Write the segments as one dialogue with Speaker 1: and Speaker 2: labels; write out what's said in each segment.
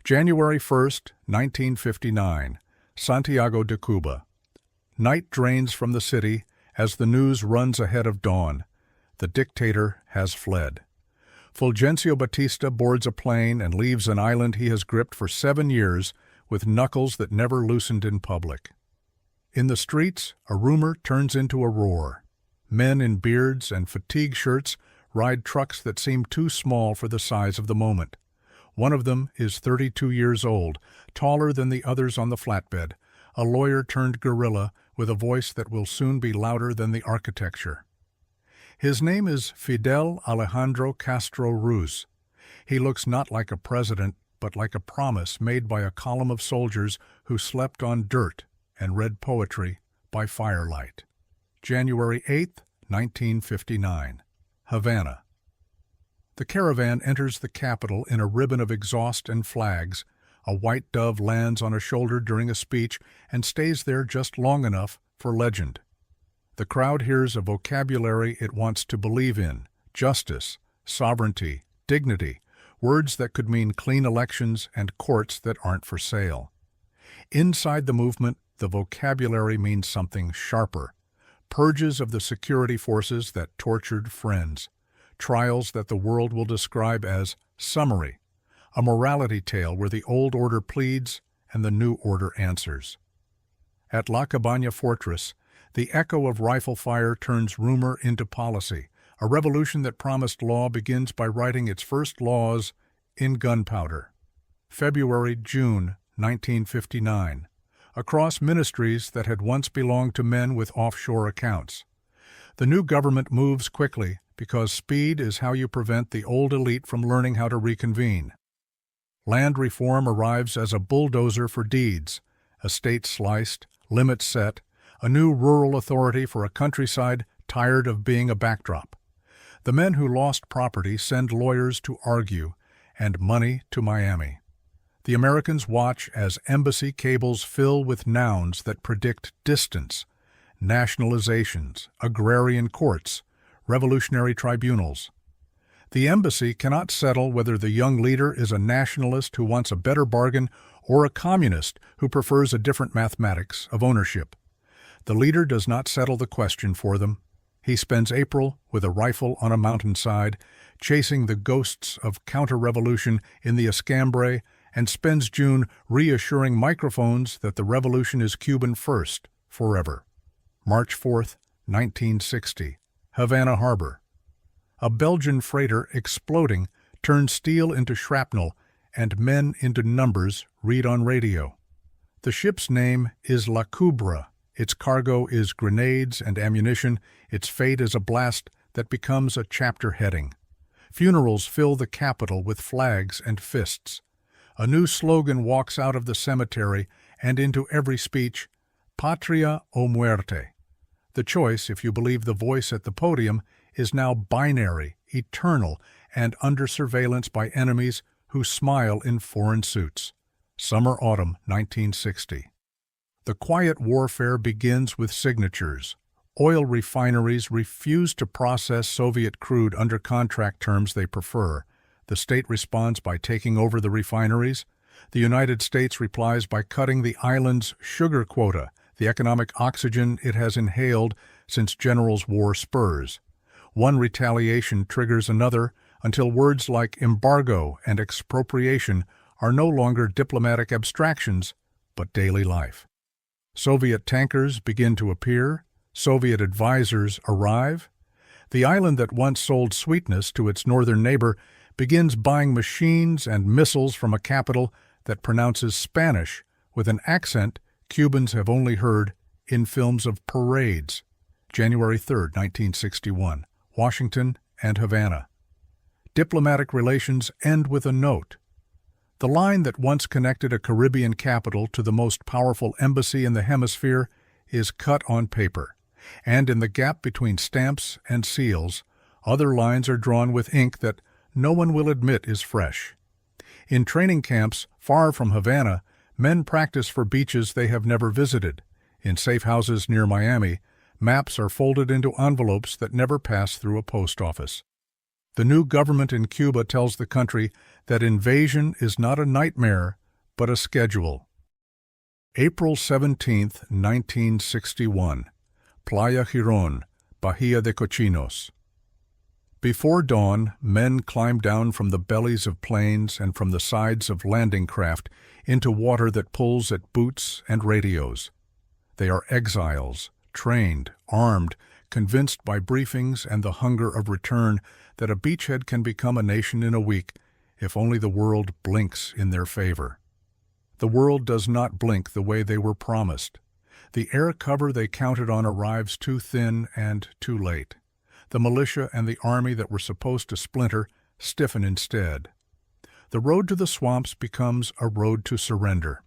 Speaker 1: January 1, 1959, Santiago de Cuba. Night drains from the city as the news runs ahead of dawn. The dictator has fled. Fulgencio Batista boards a plane and leaves an island he has gripped for 7 years with knuckles that never loosened in public. In the streets, a rumor turns into a roar. Men in beards and fatigue shirts ride trucks that seem too small for the size of the moment. One of them is 32 years old, taller than the others on the flatbed, a lawyer turned guerrilla with a voice that will soon be louder than the architecture. His name is Fidel Alejandro Castro Ruz. He looks not like a president, but like a promise made by a column of soldiers who slept on dirt and read poetry by firelight. January 8, 1959, Havana. The caravan enters the capital in a ribbon of exhaust and flags. A white dove lands on a shoulder during a speech and stays there just long enough for legend. The crowd hears a vocabulary it wants to believe in: justice, sovereignty, dignity, words that could mean clean elections and courts that aren't for sale. Inside the movement, the vocabulary means something sharper: purges of the security forces that tortured friends, trials that the world will describe as summary, a morality tale where the old order pleads and the new order answers. At La Cabaña Fortress, the echo of rifle fire turns rumor into policy. A revolution that promised law begins by writing its first laws in gunpowder. February-June 1959. Across ministries that had once belonged to men with offshore accounts. The new government moves quickly because speed is how you prevent the old elite from learning how to reconvene. Land reform arrives as a bulldozer for deeds, estates sliced, limits set, a new rural authority for a countryside tired of being a backdrop. The men who lost property send lawyers to argue, and money to Miami. The Americans watch as embassy cables fill with nouns that predict distance: nationalizations, agrarian courts, revolutionary tribunals. The embassy cannot settle whether the young leader is a nationalist who wants a better bargain or a communist who prefers a different mathematics of ownership. The leader does not settle the question for them. He spends April with a rifle on a mountainside, chasing the ghosts of counter-revolution in the Escambray, and spends June reassuring microphones that the revolution is Cuban first, forever. March 4, 1960, Havana Harbor. A Belgian freighter exploding turns steel into shrapnel and men into numbers read on radio. The ship's name is La Cubra. Its cargo is grenades and ammunition. Its fate is a blast that becomes a chapter heading. Funerals fill the capital with flags and fists. A new slogan walks out of the cemetery and into every speech: Patria o muerte. The choice, if you believe the voice at the podium, is now binary, eternal, and under surveillance by enemies who smile in foreign suits. Summer-autumn 1960. The quiet warfare begins with signatures. Oil refineries refuse to process Soviet crude under contract terms they prefer. The state responds by taking over the refineries. The United States replies by cutting the island's sugar quota, the economic oxygen it has inhaled since Generals' War spurs. One retaliation triggers another until words like embargo and expropriation are no longer diplomatic abstractions, but daily life. Soviet tankers begin to appear. Soviet advisors arrive. The island that once sold sweetness to its northern neighbor begins buying machines and missiles from a capital that pronounces Spanish with an accent Cubans have only heard in films of parades. January 3, 1961, Washington and Havana. Diplomatic relations end with a note. The line that once connected a Caribbean capital to the most powerful embassy in the hemisphere is cut on paper, and in the gap between stamps and seals, other lines are drawn with ink that no one will admit is fresh. In training camps far from Havana, men practice for beaches they have never visited. In safe houses near Miami, maps are folded into envelopes that never pass through a post office. The new government in Cuba tells the country that invasion is not a nightmare, but a schedule. April 17, 1961. Playa Girón, Bahía de Cochinos. Before dawn, men climb down from the bellies of planes and from the sides of landing craft into water that pulls at boots and radios. They are exiles, trained, armed, convinced by briefings and the hunger of return that a beachhead can become a nation in a week if only the world blinks in their favor. The world does not blink the way they were promised. The air cover they counted on arrives too thin and too late. The militia and the army that were supposed to splinter stiffen instead. The road to the swamps becomes a road to surrender.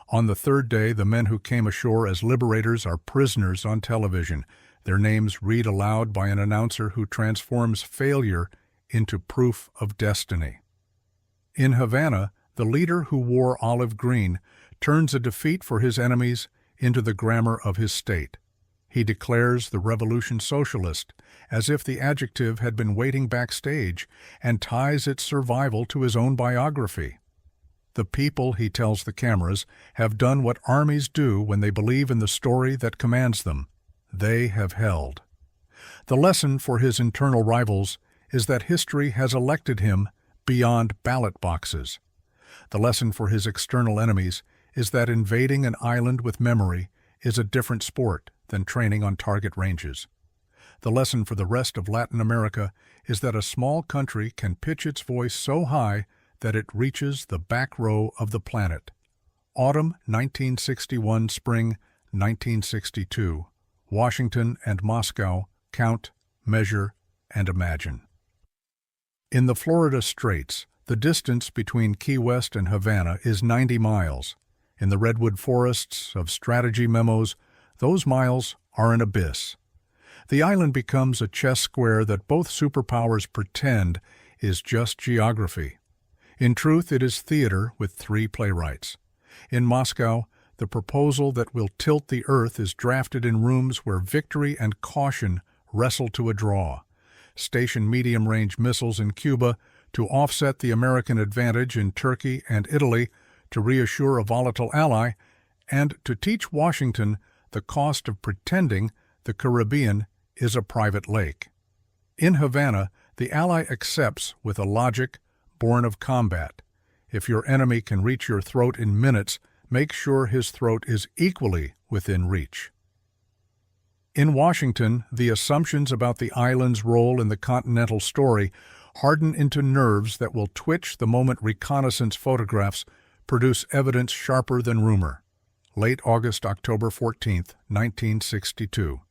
Speaker 1: On the third day, the men who came ashore as liberators are prisoners on television, their names read aloud by an announcer who transforms failure into proof of destiny. In Havana, the leader who wore olive green turns a defeat for his enemies into the grammar of his state. He declares the revolution socialist, as if the adjective had been waiting backstage, and ties its survival to his own biography. The people, he tells the cameras, have done what armies do when they believe in the story that commands them. They have held. The lesson for his internal rivals is that history has elected him beyond ballot boxes. The lesson for his external enemies is that invading an island with memory is a different sport than training on target ranges. The lesson for the rest of Latin America is that a small country can pitch its voice so high that it reaches the back row of the planet. Autumn 1961, spring 1962. Washington and Moscow count, measure, and imagine. In the Florida Straits, the distance between Key West and Havana is 90 miles. In the redwood forests of strategy memos, those miles are an abyss. The island becomes a chess square that both superpowers pretend is just geography. In truth, it is theater with 3 playwrights. In Moscow, the proposal that will tilt the earth is drafted in rooms where victory and caution wrestle to a draw. Station medium-range missiles in Cuba to offset the American advantage in Turkey and Italy, to reassure a volatile ally, and to teach Washington the cost of pretending the Caribbean is a private lake. In Havana, the ally accepts with a logic born of combat. If your enemy can reach your throat in minutes, make sure his throat is equally within reach. In Washington, the assumptions about the island's role in the continental story harden into nerves that will twitch the moment reconnaissance photographs produce evidence sharper than rumor. Late August, October 14, 1962.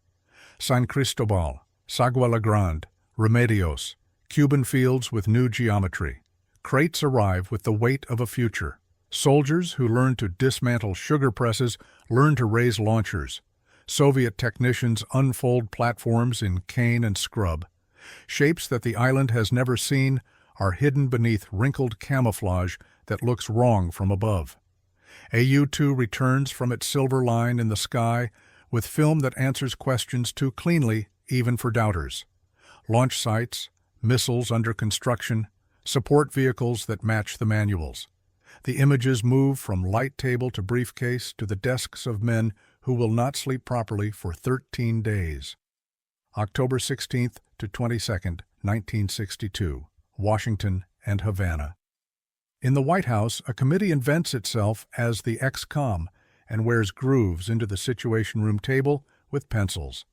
Speaker 1: San Cristobal, Sagua La Grande, Remedios, Cuban fields with new geometry. Crates arrive with the weight of a future. Soldiers who learn to dismantle sugar presses learn to raise launchers. Soviet technicians unfold platforms in cane and scrub. Shapes that the island has never seen are hidden beneath wrinkled camouflage that looks wrong from above. A U-2 returns from its silver line in the sky with film that answers questions too cleanly even for doubters. Launch sites, missiles under construction, support vehicles that match the manuals. The images move from light table to briefcase to the desks of men who will not sleep properly for 13 days. October 16th to 22nd, 1962, Washington and Havana. In the White House, a committee invents itself as the ex-com and wears grooves into the Situation Room table with pencils.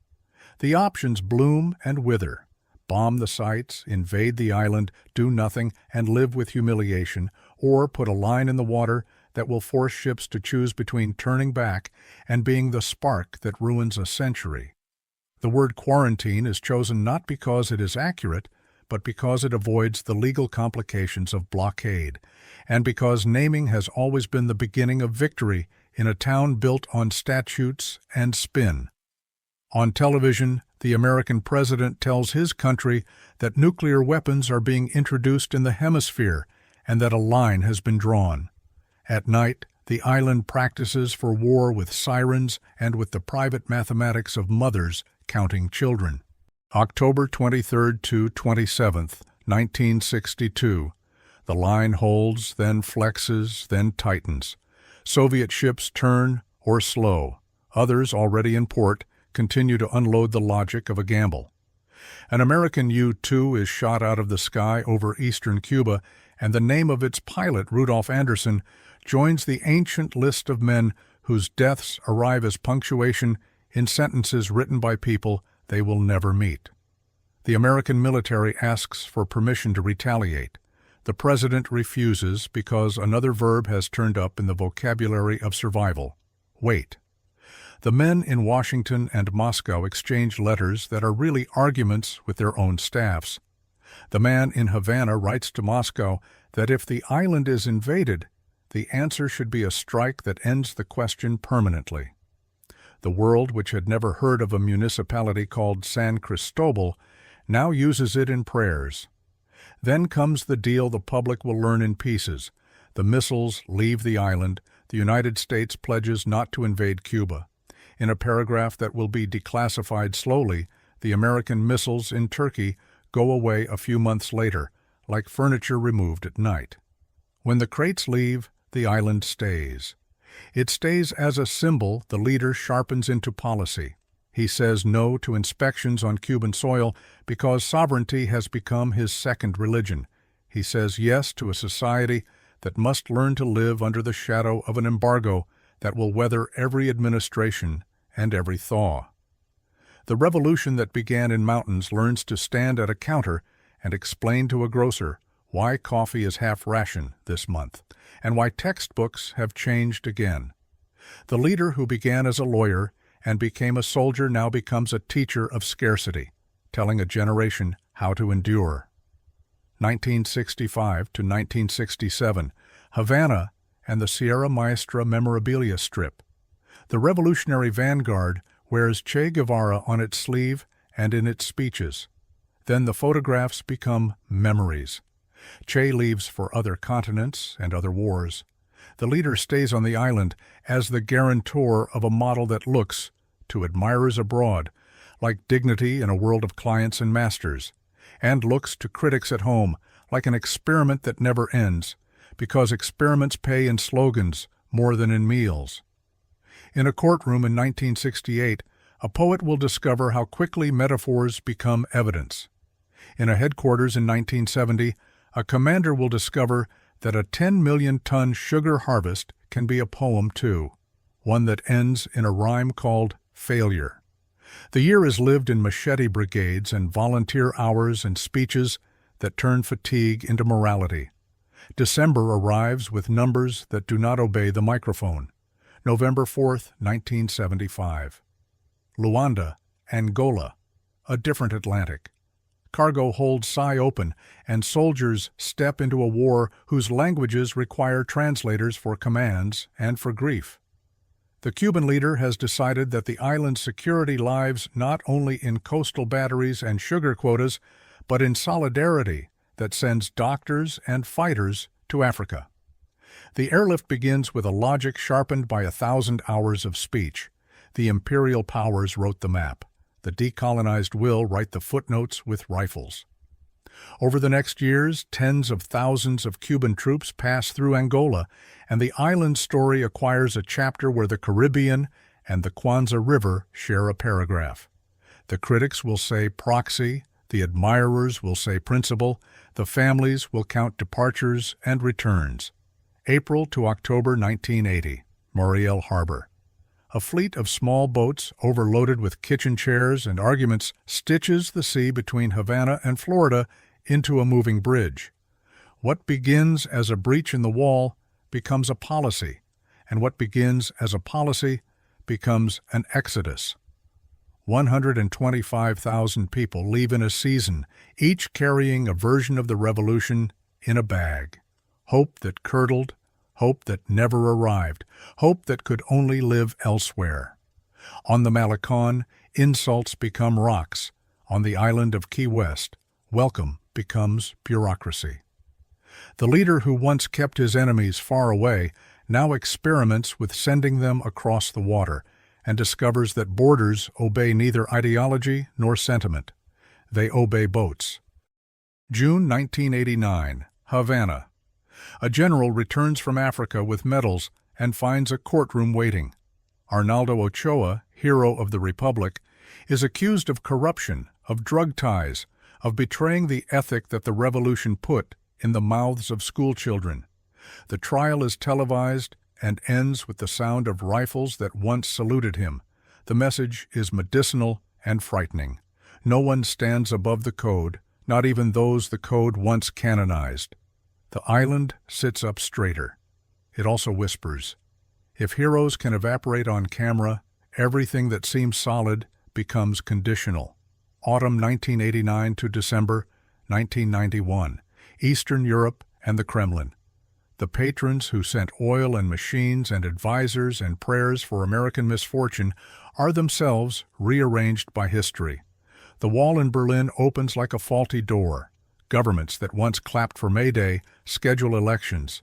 Speaker 1: The options bloom and wither. Bomb the sites, invade the island, do nothing, and live with humiliation, or put a line in the water that will force ships to choose between turning back and being the spark that ruins a century. The word quarantine is chosen not because it is accurate, but because it avoids the legal complications of blockade, and because naming has always been the beginning of victory in a town built on statutes and spin. On television, the American president tells his country that nuclear weapons are being introduced in the hemisphere and that a line has been drawn. At night, the island practices for war with sirens and with the private mathematics of mothers counting children. October 23rd to 27th, 1962. The line holds, then flexes, then tightens. Soviet ships turn or slow. Others, already in port, continue to unload the logic of a gamble. An American U-2 is shot out of the sky over eastern Cuba, and the name of its pilot, Rudolph Anderson, joins the ancient list of men whose deaths arrive as punctuation in sentences written by people they will never meet. The American military asks for permission to retaliate. The president refuses because another verb has turned up in the vocabulary of survival: wait. The men in Washington and Moscow exchange letters that are really arguments with their own staffs. The man in Havana writes to Moscow that if the island is invaded, the answer should be a strike that ends the question permanently. The world, which had never heard of a municipality called San Cristobal, now uses it in prayers. Then comes the deal the public will learn in pieces. The missiles leave the island. The United States pledges not to invade Cuba. In a paragraph that will be declassified slowly, the American missiles in Turkey go away a few months later, like furniture removed at night. When the crates leave, the island stays. It stays as a symbol the leader sharpens into policy. He says no to inspections on Cuban soil because sovereignty has become his second religion. He says yes to a society that must learn to live under the shadow of an embargo that will weather every administration and every thaw. The revolution that began in mountains learns to stand at a counter and explain to a grocer why coffee is half ration this month, and why textbooks have changed again. The leader who began as a lawyer and became a soldier now becomes a teacher of scarcity, telling a generation how to endure. 1965 to 1967, Havana and the Sierra Maestra memorabilia strip. The revolutionary vanguard wears Che Guevara on its sleeve and in its speeches. Then the photographs become memories. Che leaves for other continents and other wars. The leader stays on the island as the guarantor of a model that looks, to admirers abroad, like dignity in a world of clients and masters, and looks to critics at home like an experiment that never ends, because experiments pay in slogans more than in meals. In a courtroom in 1968, a poet will discover how quickly metaphors become evidence. In a headquarters in 1970, a commander will discover that a 10-million-ton sugar harvest can be a poem too, one that ends in a rhyme called failure. The year is lived in machete brigades and volunteer hours and speeches that turn fatigue into morality. December arrives with numbers that do not obey the microphone. November 4th, 1975. Luanda, Angola, a different Atlantic. Cargo holds sigh open, and soldiers step into a war whose languages require translators for commands and for grief. The Cuban leader has decided that the island's security lies not only in coastal batteries and sugar quotas, but in solidarity that sends doctors and fighters to Africa. The airlift begins with a logic sharpened by 1,000 hours of speech. The imperial powers wrote the map. The decolonized will write the footnotes with rifles. Over the next years, tens of thousands of Cuban troops pass through Angola, and the island's story acquires a chapter where the Caribbean and the Kwanzaa River share a paragraph. The critics will say proxy, the admirers will say principle, the families will count departures and returns. April to October 1980, Mariel Harbor. A fleet of small boats overloaded with kitchen chairs and arguments stitches the sea between Havana and Florida into a moving bridge. What begins as a breach in the wall becomes a policy, and what begins as a policy becomes an exodus. 125,000 people leave in a season, each carrying a version of the revolution in a bag. Hope that curdled, hope that never arrived, hope that could only live elsewhere. On the Malecon, insults become rocks. On the island of Key West, welcome becomes bureaucracy. The leader who once kept his enemies far away now experiments with sending them across the water and discovers that borders obey neither ideology nor sentiment. they obey boats. June 1989, Havana. A general returns from Africa with medals and finds a courtroom waiting. Arnaldo Ochoa, hero of the Republic, is accused of corruption, of drug ties, of betraying the ethic that the revolution put in the mouths of schoolchildren. The trial is televised and ends with the sound of rifles that once saluted him. The message is medicinal and frightening. No one stands above the code, not even those the code once canonized. The island sits up straighter. It also whispers. If heroes can evaporate on camera, everything that seems solid becomes conditional. Autumn 1989 to December 1991. Eastern Europe and the Kremlin. The patrons who sent oil and machines and advisors and prayers for American misfortune are themselves rearranged by history. The wall in Berlin opens like a faulty door. Governments that once clapped for May Day schedule elections.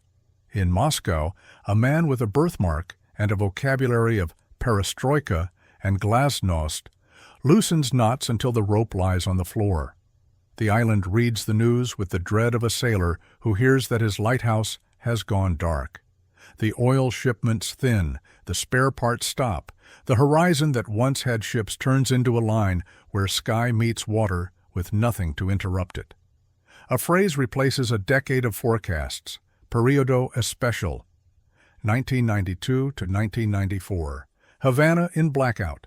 Speaker 1: In Moscow, a man with a birthmark and a vocabulary of perestroika and glasnost loosens knots until the rope lies on the floor. The island reads the news with the dread of a sailor who hears that his lighthouse has gone dark. The oil shipments thin, the spare parts stop. The horizon that once had ships turns into a line where sky meets water with nothing to interrupt it. A phrase replaces a decade of forecasts, periodo especial, 1992 to 1994. Havana in blackout.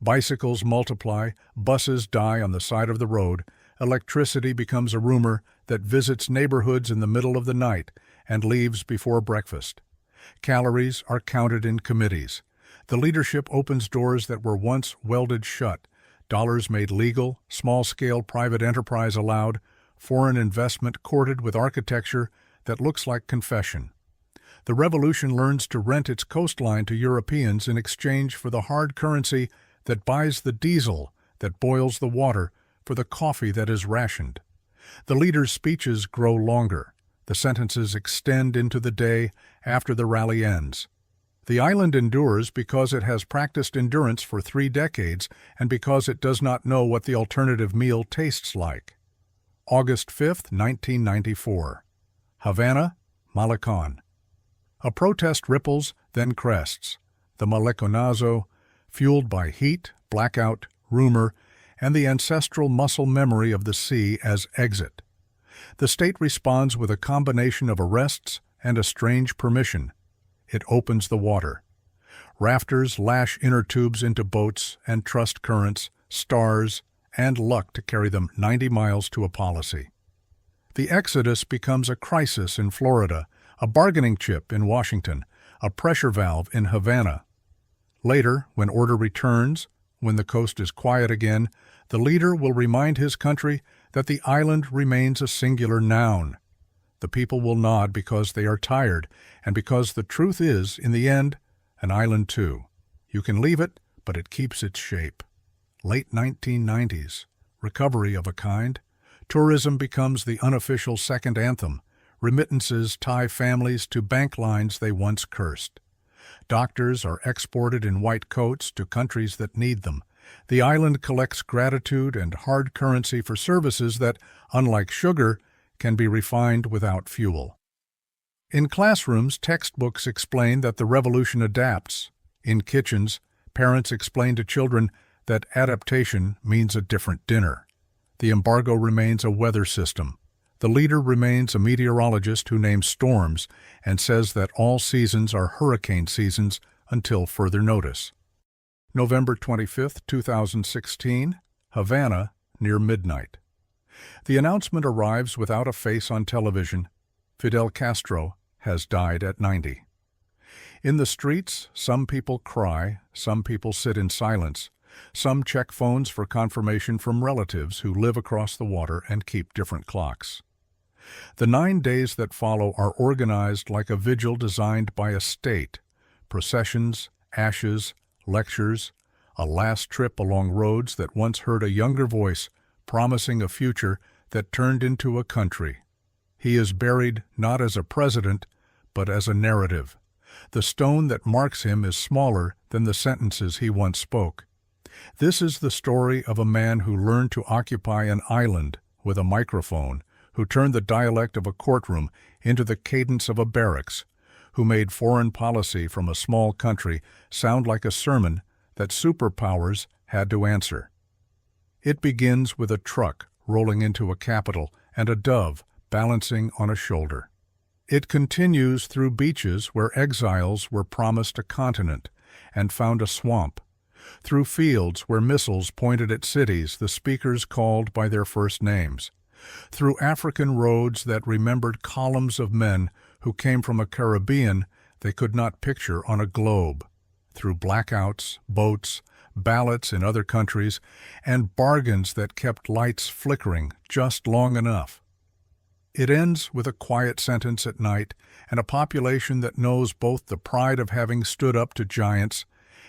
Speaker 1: Bicycles multiply, buses die on the side of the road, electricity becomes a rumor that visits neighborhoods in the middle of the night and leaves before breakfast. Calories are counted in committees. The leadership opens doors that were once welded shut. Dollars made legal, small-scale private enterprise allowed, foreign investment courted with architecture that looks like confession. The revolution learns to rent its coastline to Europeans in exchange for the hard currency that buys the diesel that boils the water for the coffee that is rationed. The leaders' speeches grow longer. The sentences extend into the day after the rally ends. The island endures because it has practiced endurance for 3 decades and because it does not know what the alternative meal tastes like. August 5, 1994. Havana, Malecon. A protest ripples, then crests. The Maleconazo, fueled by heat, blackout, rumor, and the ancestral muscle memory of the sea as exit. The state responds with a combination of arrests and a strange permission. It opens the water. Rafters lash inner tubes into boats and trust currents, stars, and luck to carry them 90 miles to a policy. The exodus becomes a crisis in Florida, a bargaining chip in Washington, a pressure valve in Havana. Later, when order returns, when the coast is quiet again, the leader will remind his country that the island remains a singular noun. The people will nod because they are tired, and because the truth is, in the end, an island too. You can leave it, but it keeps its shape. Late 1990s. Recovery of a kind. Tourism becomes the unofficial second anthem. Remittances tie families to bank lines they once cursed. Doctors are exported in white coats to countries that need them. The island collects gratitude and hard currency for services that, unlike sugar, can be refined without fuel. In classrooms, textbooks explain that the revolution adapts. In kitchens, parents explain to children that adaptation means a different dinner. The embargo remains a weather system. The leader remains a meteorologist who names storms and says that all seasons are hurricane seasons until further notice. November 25, 2016, Havana, near midnight. The announcement arrives without a face on television. Fidel Castro has died at 90. In the streets, some people cry, some people sit in silence, some check phones for confirmation from relatives who live across the water and keep different clocks. The 9 days that follow are organized like a vigil designed by a state. Processions, ashes, lectures, a last trip along roads that once heard a younger voice promising a future that turned into a country. He is buried not as a president, but as a narrative. The stone that marks him is smaller than the sentences he once spoke. This is the story of a man who learned to occupy an island with a microphone, who turned the dialect of a courtroom into the cadence of a barracks, who made foreign policy from a small country sound like a sermon that superpowers had to answer. It begins with a truck rolling into a capital and a dove balancing on a shoulder. It continues through beaches where exiles were promised a continent and found a swamp, through fields where missiles pointed at cities the speakers called by their first names, through African roads that remembered columns of men who came from a Caribbean they could not picture on a globe, through blackouts, boats, ballots in other countries, and bargains that kept lights flickering just long enough. It ends with a quiet sentence at night and a population that knows both the pride of having stood up to giants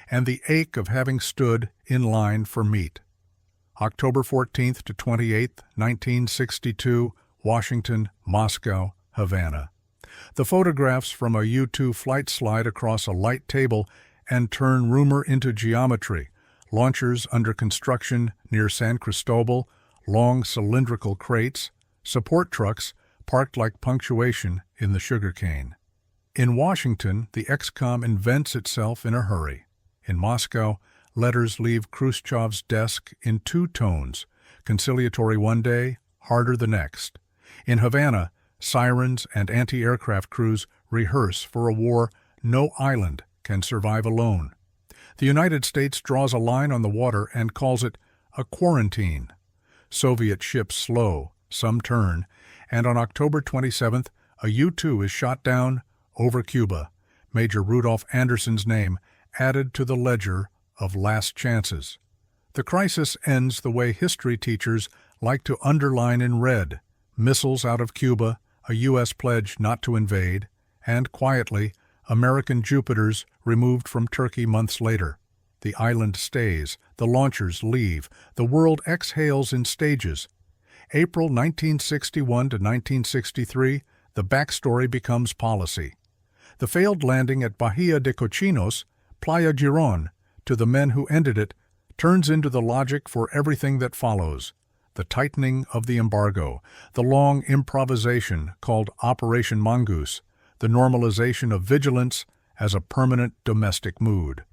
Speaker 1: and the ache of having stood in line for meat. October 14th to 28th, 1962, Washington, Moscow, Havana. The photographs from a U-2 flight slide across a light table and turn rumor into geometry. Launchers under construction near San Cristobal, long cylindrical crates, support trucks parked like punctuation in the sugarcane. In Washington, the XCOM invents itself in a hurry. In Moscow, letters leave Khrushchev's desk in two tones, conciliatory one day, harder the next. In Havana, sirens and anti-aircraft crews rehearse for a war no island can survive alone. The United States draws a line on the water and calls it a quarantine. Soviet ships slow, some turn, and on October 27th, a U-2 is shot down over Cuba, Major Rudolph Anderson's name added to the ledger of last chances. The crisis ends the way history teachers like to underline in red: missiles out of Cuba, a U.S. pledge not to invade, and quietly, American Jupiters removed from Turkey months later. The island stays, the launchers leave, the world exhales in stages. April 1961 to 1963, the backstory becomes policy. The failed landing at Bahia de Cochinos, Playa Girón, to the men who ended it, turns into the logic for everything that follows. The tightening of the embargo, the long improvisation called Operation Mongoose, the normalization of vigilance as a permanent domestic mood.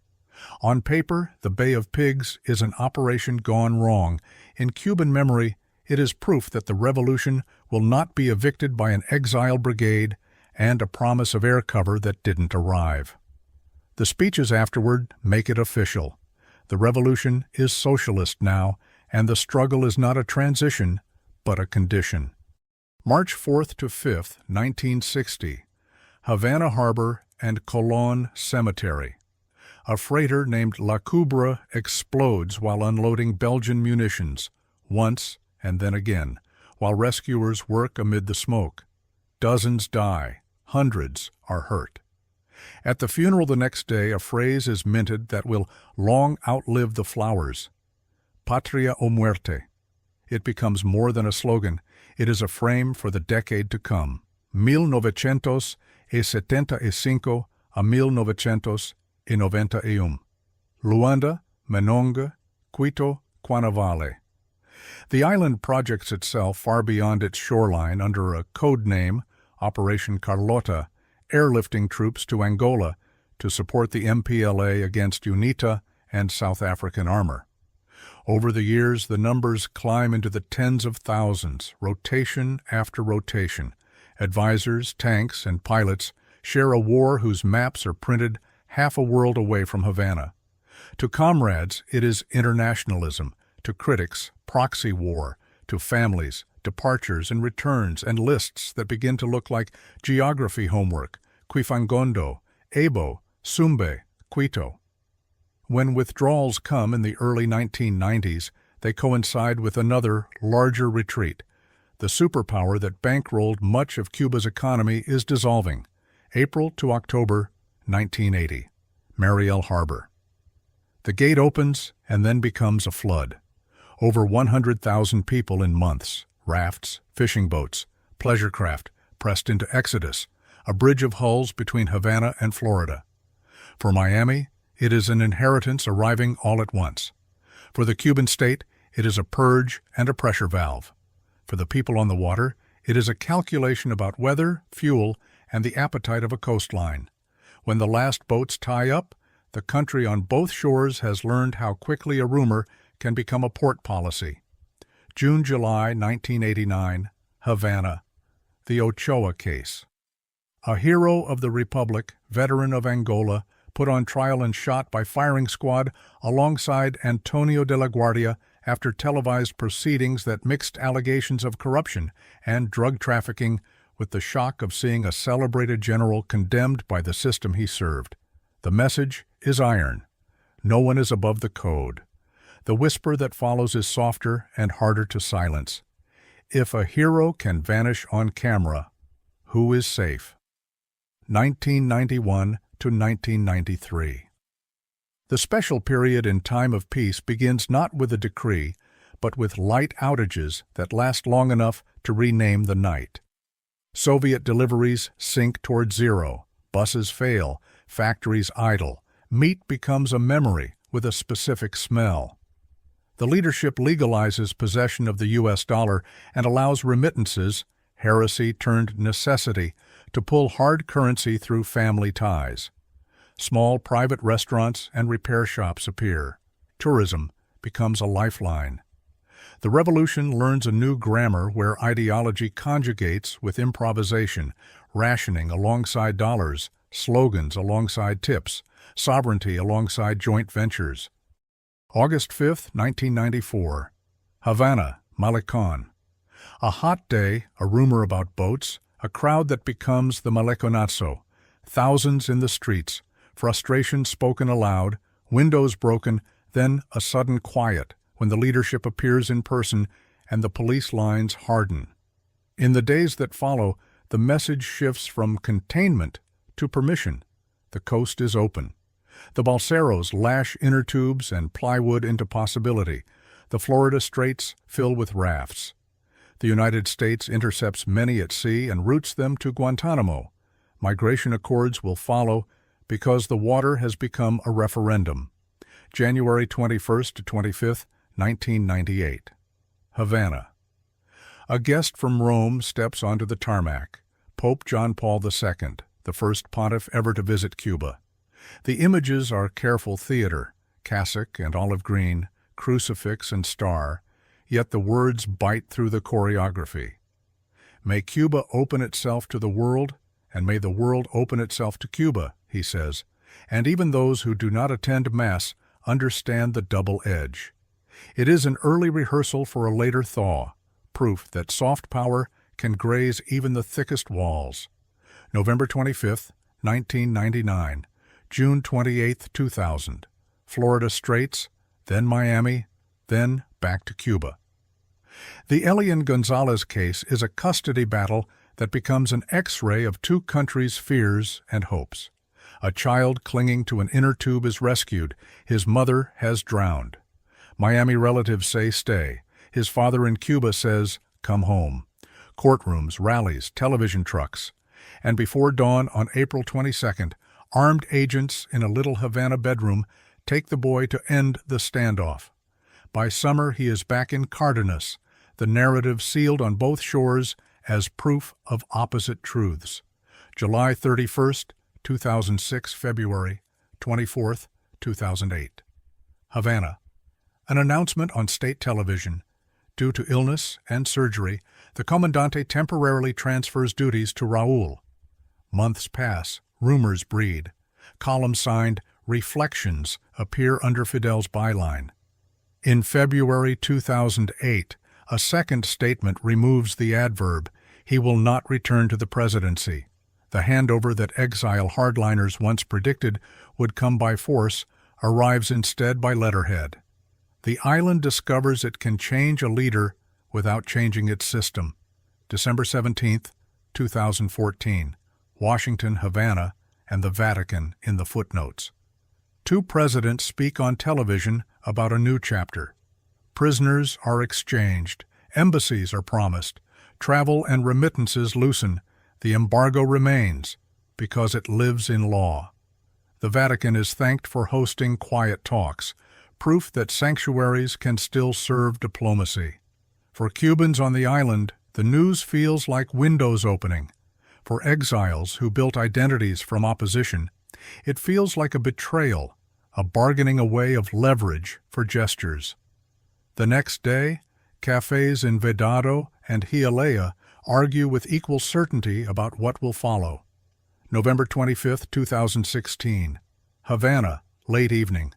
Speaker 1: On paper, the Bay of Pigs is an operation gone wrong. In Cuban memory, it is proof that the revolution will not be evicted by an exile brigade and a promise of air cover that didn't arrive. The speeches afterward make it official. The revolution is socialist now, and the struggle is not a transition, but a condition. March 4th to 5th, 1960. Havana Harbor and Colón Cemetery. A freighter named La Cubra explodes while unloading Belgian munitions, once and then again, while rescuers work amid the smoke. Dozens die, hundreds are hurt. At the funeral the next day, a phrase is minted that will long outlive the flowers: Patria o muerte. It becomes more than a slogan. It is a frame for the decade to come. 1975 a 1991. Luanda, Menonga, Quito, Cuanavale. The island projects itself far beyond its shoreline under a code name, Operation Carlota, airlifting troops to Angola to support the MPLA against UNITA and South African armor. Over the years, the numbers climb into the tens of thousands, rotation after rotation. Advisors, tanks, and pilots share a war whose maps are printed half a world away from Havana. To comrades, it is internationalism. To critics, proxy war. To families, departures and returns and lists that begin to look like geography homework: Quifangondo, Abo, Sumbe, Quito. When withdrawals come in the early 1990s, they coincide with another, larger retreat. The superpower that bankrolled much of Cuba's economy is dissolving. April to October 1980. Mariel Harbor. The gate opens and then becomes a flood. Over 100,000 people in months, rafts, fishing boats, pleasure craft, pressed into Exodus, a bridge of hulls between Havana and Florida. For Miami, it is an inheritance arriving all at once. For the Cuban state, it is a purge and a pressure valve. For the people on the water, it is a calculation about weather, fuel, and the appetite of a coastline. When the last boats tie up, the country on both shores has learned how quickly a rumor can become a port policy. June-July 1989, Havana. The Ochoa case. A hero of the Republic, veteran of Angola, put on trial and shot by firing squad alongside Antonio de la Guardia after televised proceedings that mixed allegations of corruption and drug trafficking with the shock of seeing a celebrated general condemned by the system he served. The message is iron. No one is above the code. The whisper that follows is softer and harder to silence. If a hero can vanish on camera, who is safe? 1991 to 1993. The special period in time of peace begins not with a decree, but with light outages that last long enough to rename the night. Soviet deliveries sink toward zero, buses fail, factories idle, meat becomes a memory with a specific smell. The leadership legalizes possession of the U.S. dollar and allows remittances, heresy turned necessity, to pull hard currency through family ties. Small private restaurants and repair shops appear. Tourism becomes a lifeline. The revolution learns a new grammar where ideology conjugates with improvisation, rationing alongside dollars, slogans alongside tips, sovereignty alongside joint ventures. August 5, 1994. Havana, Malecon. A hot day, a rumor about boats, a crowd that becomes the Maleconazo. Thousands in the streets, frustration spoken aloud, windows broken, then a sudden quiet when the leadership appears in person and the police lines harden. In the days that follow, the message shifts from containment to permission. The coast is open. The balseros lash inner tubes and plywood into possibility. The Florida Straits fill with rafts. The United States intercepts many at sea and routes them to Guantanamo. Migration accords will follow because the water has become a referendum. January 21st to 25th, 1998. Havana. A guest from Rome steps onto the tarmac. Pope John Paul II, the first pontiff ever to visit Cuba. The images are careful theater, cassock and olive green, crucifix and star, yet the words bite through the choreography. May Cuba open itself to the world, and may the world open itself to Cuba, he says, and even those who do not attend Mass understand the double edge. It is an early rehearsal for a later thaw, proof that soft power can graze even the thickest walls. November 25th, 1999, June 28th, 2000, Florida Straits, then Miami, then back to Cuba. The Elian Gonzalez case is a custody battle that becomes an X-ray of two countries' fears and hopes. A child clinging to an inner tube is rescued. His mother has drowned. Miami relatives say stay. His father in Cuba says come home. Courtrooms, rallies, television trucks. And before dawn on April 22nd, armed agents in a little Havana bedroom take the boy to end the standoff. By summer, he is back in Cardenas, the narrative sealed on both shores as proof of opposite truths. July 31st, 2006, February 24th, 2008. Havana. An announcement on state television. Due to illness and surgery, the Comandante temporarily transfers duties to Raul. Months pass, rumors breed. Columns signed Reflections appear under Fidel's byline. In February 2008, a second statement removes the adverb, he will not return to the presidency. The handover that exile hardliners once predicted would come by force arrives instead by letterhead. The island discovers it can change a leader without changing its system. December 17, 2014, Washington, Havana, and the Vatican in the footnotes. Two presidents speak on television about a new chapter. Prisoners are exchanged, embassies are promised, travel and remittances loosen, the embargo remains because it lives in law. The Vatican is thanked for hosting quiet talks. proof that sanctuaries can still serve diplomacy. For Cubans on the island, the news feels like windows opening. For exiles who built identities from opposition, it feels like a betrayal, a bargaining away of leverage for gestures. The next day, cafes in Vedado and Hialeah argue with equal certainty about what will follow. November 25, 2016. Havana, late evening.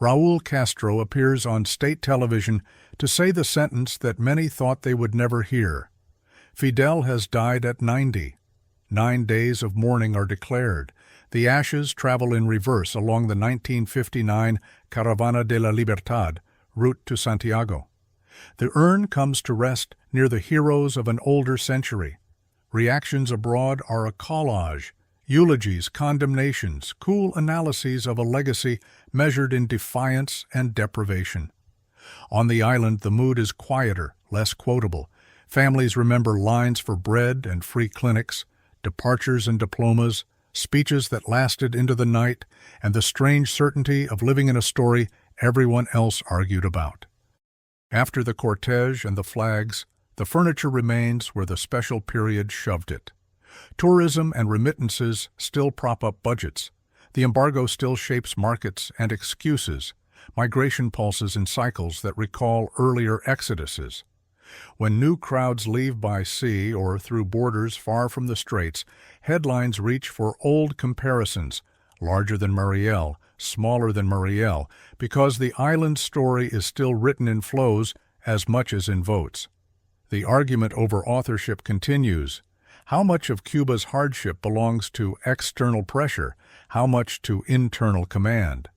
Speaker 1: Raul Castro appears on state television to say the sentence that many thought they would never hear. Fidel has died at 90. 9 days of mourning are declared. The ashes travel in reverse along the 1959 Caravana de la Libertad route to Santiago. The urn comes to rest near the heroes of an older century. Reactions abroad are a collage, eulogies, condemnations, cool analyses of a legacy measured in defiance and deprivation. On the island, the mood is quieter, less quotable. Families remember lines for bread and free clinics, departures and diplomas, speeches that lasted into the night, and the strange certainty of living in a story everyone else argued about. After the cortege and the flags, the furniture remains where the special period shoved it. Tourism and remittances still prop up budgets. The embargo still shapes markets and excuses, migration pulses in cycles that recall earlier exoduses. When new crowds leave by sea or through borders far from the straits, headlines reach for old comparisons, larger than Mariel, smaller than Mariel, because the island's story is still written in flows as much as in votes. The argument over authorship continues. How much of Cuba's hardship belongs to external pressure? How much to internal command?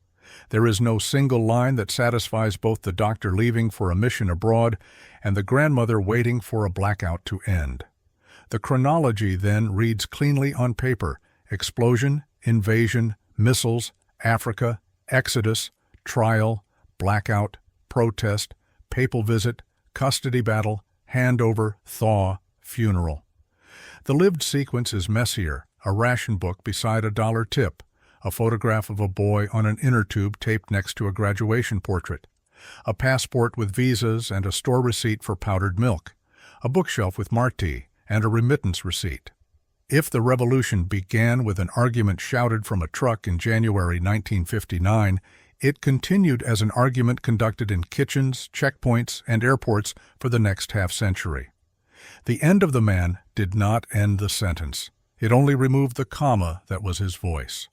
Speaker 1: There is no single line that satisfies both the doctor leaving for a mission abroad and the grandmother waiting for a blackout to end. The chronology then reads cleanly on paper: explosion, invasion, missiles, Africa, exodus, trial, blackout, protest, papal visit, custody battle, handover, thaw, funeral. The lived sequence is messier: a ration book beside a dollar tip, a photograph of a boy on an inner tube taped next to a graduation portrait, a passport with visas and a store receipt for powdered milk, a bookshelf with Marti and a remittance receipt. If the revolution began with an argument shouted from a truck in January 1959, it continued as an argument conducted in kitchens, checkpoints, and airports for the next half-century. The end of the man did not end the sentence. It only removed the comma that was his voice.